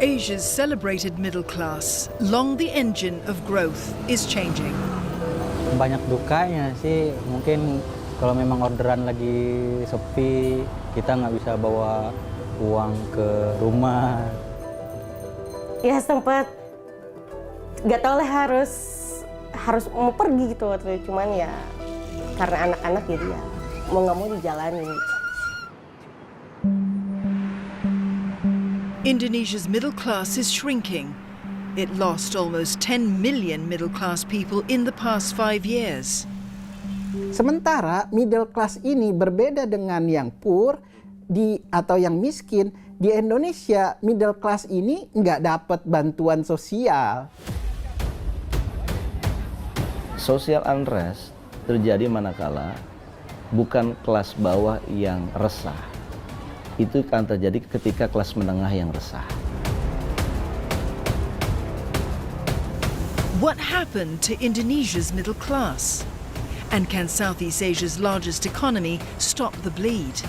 Asia's celebrated middle class, long the engine of growth, is changing. Banyak dukanya sih, mungkin kalau memang orderan lagi sepi, kita nggak bisa bawa uang ke rumah. Ya sempat, nggak tahu lah harus mau pergi gitu waktu itu. Cuman ya karena anak-anak jadi ya mau nggak mau dijalanin. Indonesia's middle class is shrinking. It lost almost 10 million middle-class people in the past 5 years. Sementara middle class ini berbeda dengan yang poor atau yang miskin. Di Indonesia, middle class ini nggak dapat bantuan sosial. Social unrest terjadi manakala bukan kelas bawah yang resah. Itu akan terjadi ketika kelas menengah yang resah. What happened to Indonesia's middle class? And can Southeast Asia's largest economy stop the bleed?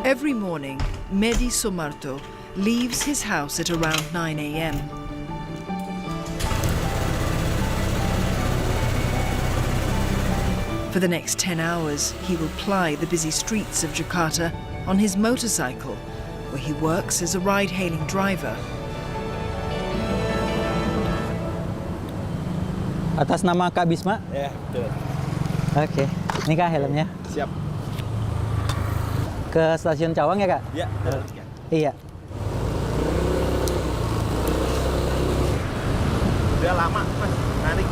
Every morning, Medi Somarto leaves his house at around 9 a.m. For the next 10 hours, he will ply the busy streets of Jakarta on his motorcycle, where he works as a ride-hailing driver. Atas nama Kak Bisma? Ya, betul. Oke, ini Kak helmnya. Siap. Ke stasiun Cawang ya Kak? Ya, betul. Iya. Udah lama, Mas, narik.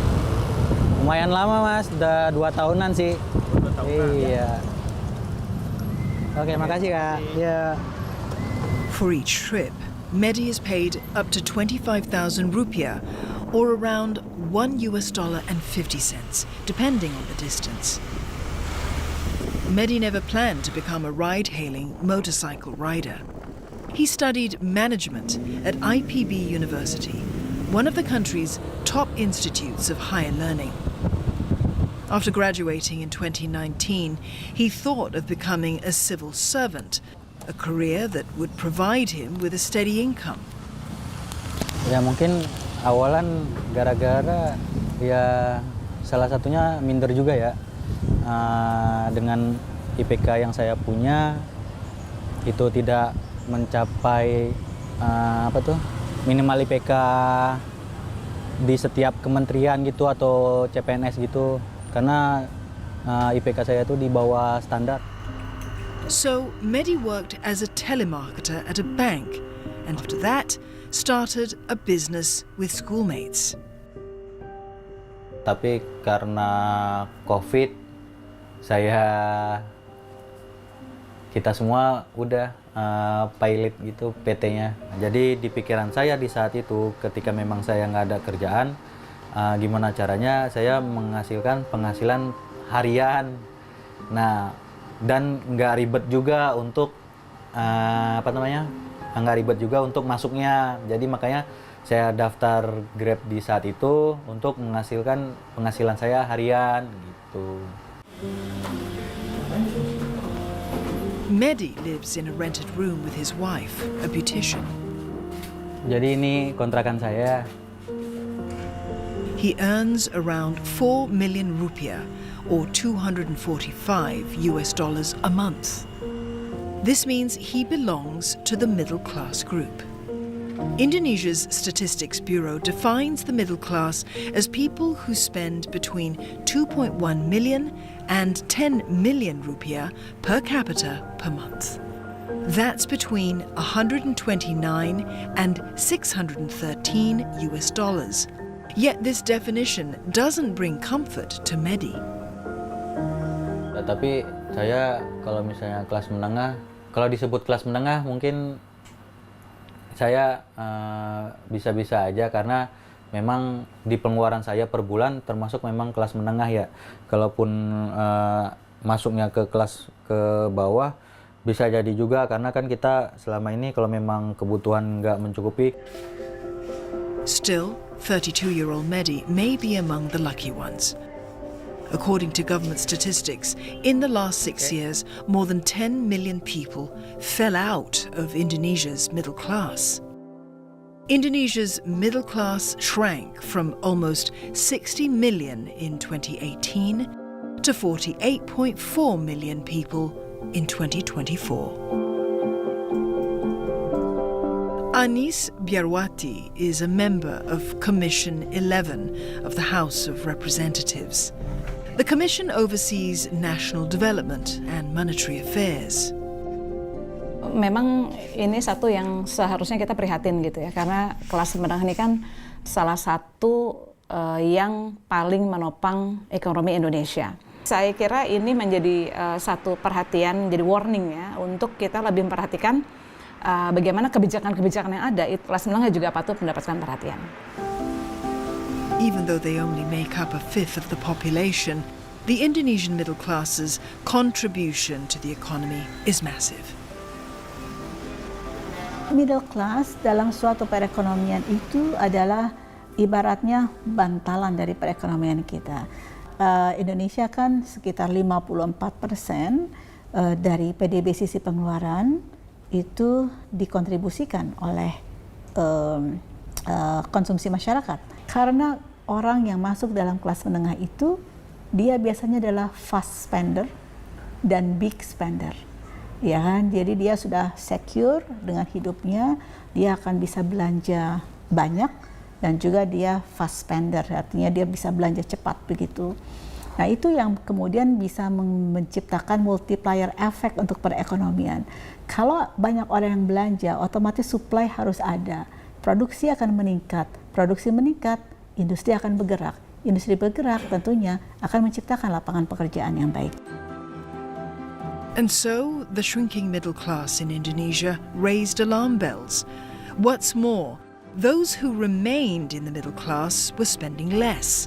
Lumayan lama Mas, udah 2 tahunan sih. 2 tahunan. Iya. Oke, makasih Kak. Iya. For each trip, Medi is paid up to 25,000 rupiah, or around $1.50, depending on the distance. Medi never planned to become a ride-hailing motorcycle rider. He studied management at IPB University, one of the country's top institutes of higher learning. After graduating in 2019, he thought of becoming a civil servant, a career that would provide him with a steady income. Ya mungkin awalan gara-gara ya salah satunya minder juga ya. Dengan IPK yang saya punya itu tidak mencapai minimal IPK di setiap kementerian gitu atau CPNS gitu, karena IPK saya itu di bawah standar. So Medi worked as a telemarketer at a bank, and after that started a business with schoolmates. Tapi karena COVID, kita semua udah pilot gitu PT-nya. Jadi di pikiran saya di saat itu, ketika memang saya nggak ada kerjaan, gimana caranya saya menghasilkan penghasilan harian. Nah, dan nggak ribet juga untuk nggak ribet juga untuk masuknya. Jadi makanya saya daftar Grab di saat itu untuk menghasilkan penghasilan saya harian gitu. Medi lives in a rented room with his wife, a beautician. Jadi ini kontrakan saya. He earns around 4 million rupiah, or $245 a month. This means he belongs to the middle class group. Indonesia's Statistics Bureau defines the middle class as people who spend between 2.1 million and 10 million rupiah per capita per month. That's between 129 and $613. Yet this definition doesn't bring comfort to Medi. Tapi saya kalau misalnya kelas menengah, kalau disebut kelas menengah mungkin saya bisa-bisa aja, karena memang di pengeluaran saya per bulan termasuk memang kelas menengah ya. Kalaupun masuknya ke kelas ke bawah, Bisa jadi juga karena kan kita selama ini kalau memang kebutuhan nggak mencukupi. Still, 32-year-old Mehdi may be among the lucky ones. According to government statistics, in the last 6 years, more than 10 million people fell out of Indonesia's middle class. Indonesia's middle class shrank from almost 60 million in 2018 to 48.4 million people in 2024. Anis Biarwati is a member of Commission 11 of the House of Representatives. The Commission oversees national development and monetary affairs. Memang ini satu yang seharusnya kita prihatin gitu ya, karena kelas menengah ini kan salah satu yang paling menopang ekonomi Indonesia. Saya kira ini menjadi satu perhatian, jadi warning ya, untuk kita lebih memperhatikan bagaimana kebijakan-kebijakan yang ada, kelas menengah juga patut mendapatkan perhatian. Even though they only make up a fifth of the population, the Indonesian middle class's contribution to the economy is massive. Middle class dalam suatu perekonomian itu adalah ibaratnya bantalan dari perekonomian kita. Indonesia kan sekitar 54% dari PDB sisi pengeluaran itu dikontribusikan oleh konsumsi masyarakat. Karena orang yang masuk dalam kelas menengah itu, dia biasanya adalah fast spender dan big spender. Ya kan, jadi dia sudah secure dengan hidupnya, dia akan bisa belanja banyak dan juga dia fast spender, artinya dia bisa belanja cepat begitu. Nah itu yang kemudian bisa menciptakan multiplier effect untuk perekonomian. Kalau banyak orang yang belanja, otomatis supply harus ada, produksi akan meningkat, produksi meningkat, industri akan bergerak, industri bergerak tentunya akan menciptakan lapangan pekerjaan yang baik. And so, the shrinking middle class in Indonesia raised alarm bells. What's more, those who remained in the middle class were spending less.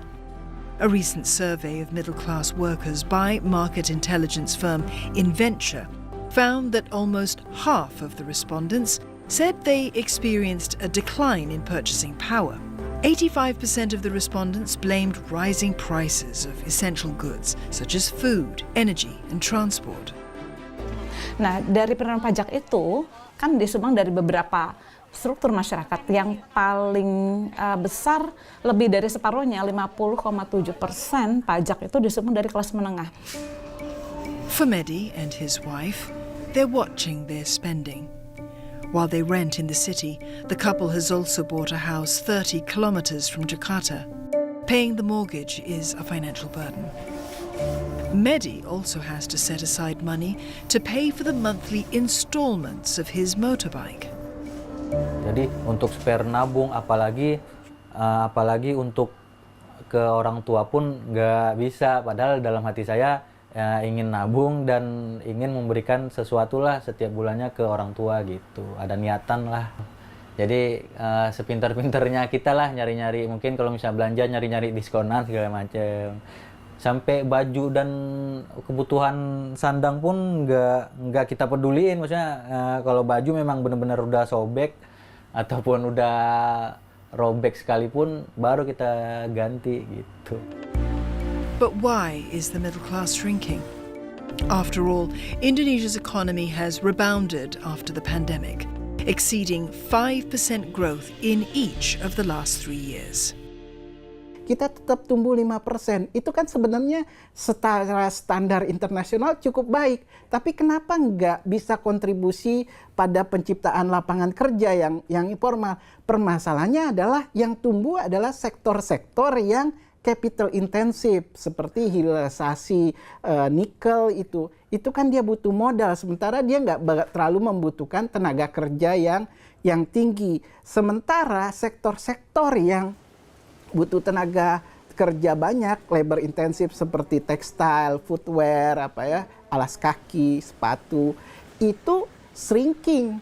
A recent survey of middle-class workers by market intelligence firm Inventure found that almost half of the respondents said they experienced a decline in purchasing power. 85% of the respondents blamed rising prices of essential goods, such as food, energy, and transport. Nah, dari penerimaan pajak itu kan disumbang dari beberapa struktur masyarakat yang paling besar, lebih dari separuhnya, 50,7% pajak itu disumbang dari kelas menengah. For Mehdi and his wife, they're watching their spending. While they rent in the city, the couple has also bought a house 30 kilometers from Jakarta. Paying the mortgage is a financial burden. Mehdi also has to set aside money to pay for the monthly installments of his motorbike. Jadi untuk spare nabung, apalagi untuk ke orang tua pun nggak bisa. Padahal dalam hati saya ingin nabung dan ingin memberikan sesuatu lah setiap bulannya ke orang tua gitu. Ada niatan lah. Jadi sepintar-pintarnya kita lah nyari-nyari, mungkin kalau misalnya belanja nyari-nyari diskonan segala macam. Sampai baju dan kebutuhan sandang pun nggak kita peduliin. Maksudnya kalau baju memang benar-benar udah sobek ataupun udah robek sekalipun baru kita ganti gitu. But why is the middle class shrinking? After all, Indonesia's economy has rebounded after the pandemic, exceeding 5% growth in each of the last 3 years. Kita tetap tumbuh 5%. Itu kan sebenarnya secara standar internasional cukup baik. Tapi kenapa nggak bisa kontribusi pada penciptaan lapangan kerja yang informal? Permasalahannya adalah yang tumbuh adalah sektor-sektor yang capital intensif, seperti hilirisasi nikel itu. Itu kan dia butuh modal, sementara dia nggak terlalu membutuhkan tenaga kerja yang tinggi. Sementara sektor-sektor yang butuh tenaga kerja banyak, labor intensif seperti tekstil, footwear, alas kaki, sepatu, itu shrinking.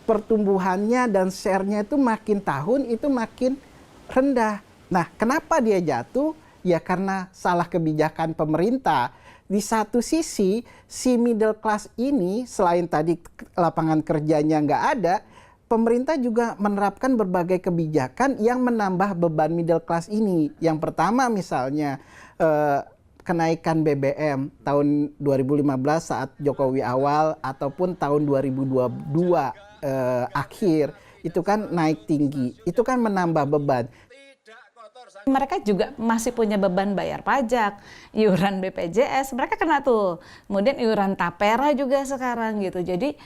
Pertumbuhannya dan share-nya itu makin tahun itu makin rendah. Nah, kenapa dia jatuh? Ya karena salah kebijakan pemerintah. di satu sisi si middle class ini selain tadi lapangan kerjanya nggak ada, pemerintah juga menerapkan berbagai kebijakan yang menambah beban middle class ini. Yang pertama misalnya kenaikan BBM tahun 2015 saat Jokowi awal ataupun tahun 2022 akhir itu kan naik tinggi. Itu kan menambah beban. Mereka juga masih punya beban bayar pajak, iuran BPJS, mereka kena tuh. Kemudian iuran Tapera juga sekarang gitu. Jadi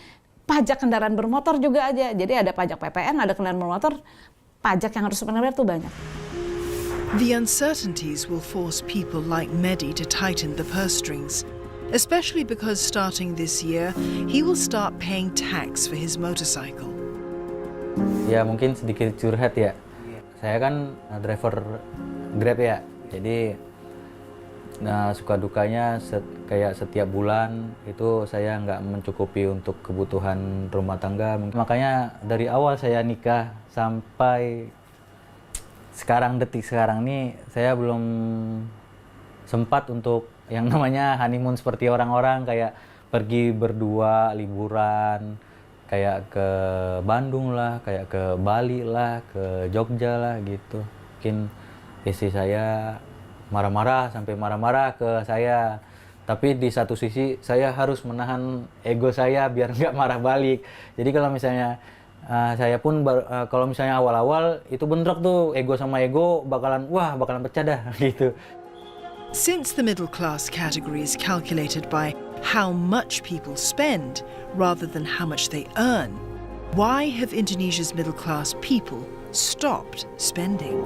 pajak kendaraan bermotor juga aja. Jadi ada pajak PPN, ada kendaraan bermotor, pajak yang harus dibayar tuh banyak. The uncertainties will force people like Mehdi to tighten the purse strings, especially because starting this year, he will start paying tax for his motorcycle. Ya mungkin sedikit curhat ya. Saya kan driver Grab ya, jadi suka dukanya kayak setiap bulan itu saya nggak mencukupi untuk kebutuhan rumah tangga. Makanya dari awal saya nikah sampai detik sekarang ini saya belum sempat untuk yang namanya honeymoon seperti orang-orang kayak pergi berdua liburan. Kayak ke Bandung lah, kayak ke Bali lah, ke Jogja lah gitu. Mungkin istri saya sampai marah-marah ke saya. Tapi di satu sisi saya harus menahan ego saya biar nggak marah balik. Jadi kalau misalnya saya pun kalau misalnya awal-awal itu bentrok tuh ego sama ego bakalan pecah dah gitu. Since the middle class category is calculated by how much people spend rather than how much they earn, why have Indonesia's middle class people stopped spending?